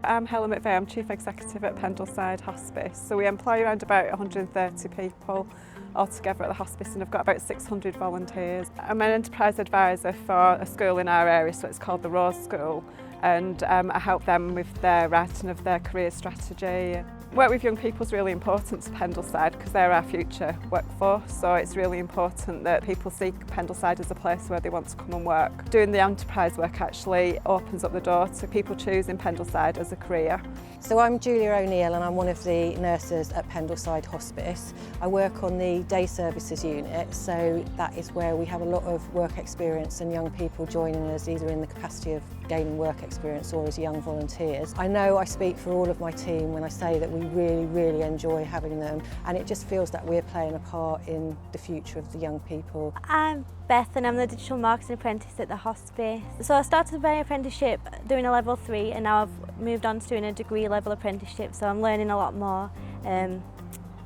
I'm Helen McVeigh, I'm Chief Executive at Pendleside Hospice. So we employ around about 130 people altogether at the hospice, and I've got about 600 volunteers. I'm an enterprise advisor for a school in our area, so it's called the Rose School, and I help them with their writing of their career strategy. Work with young people is really important to Pendleside because they're our future workforce, so it's really important that people see Pendleside as a place where they want to come and work. Doing the enterprise work actually opens up the door to people choosing Pendleside as a career. So I'm Julia ONeil and I'm one of the nurses at Pendleside Hospice. I work on the day services unit, so that is where we have a lot of work experience and young people joining us either in the capacity of gaining work experience or as young volunteers. I know I speak for all of my team when I say that we really enjoy having them, and it just feels that we're playing a part in the future of the young people. I'm Beth and I'm the digital marketing apprentice at the hospice. So I started my apprenticeship doing a level 3 and now I've moved on to doing a degree level apprenticeship, so I'm learning a lot more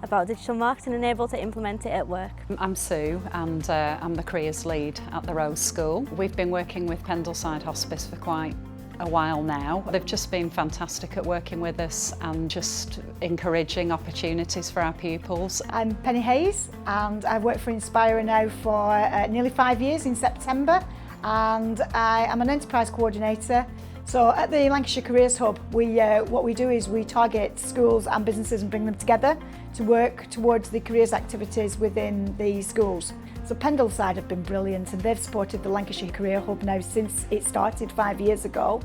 about digital marketing and able to implement it at work. I'm Sue and I'm the careers lead at the Rose School. We've been working with Pendleside Hospice for quite a while now. They've just been fantastic at working with us and just encouraging opportunities for our pupils. I'm Penny Hayes and I've worked for Inspira now for nearly 5 years in September, and I am an enterprise coordinator. So at the Lancashire Careers Hub, what we do is we target schools and businesses and bring them together to work towards the careers activities within the schools. So Pendleside have been brilliant and they've supported the Lancashire Career Hub now since it started 5 years ago.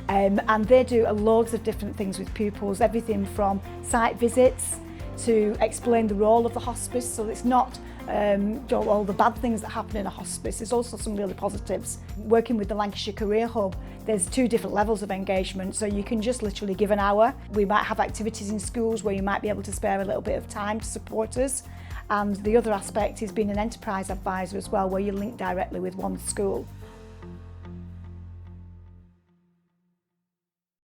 And they do loads of different things with pupils, everything from site visits to explain the role of the hospice, so it's not all the bad things that happen in a hospice. There's also some really positives. Working with the Lancashire Career Hub, there's 2 different levels of engagement, so you can just literally give an hour. We might have activities in schools where you might be able to spare a little bit of time to support us, and the other aspect is being an enterprise advisor as well, where you link directly with one school.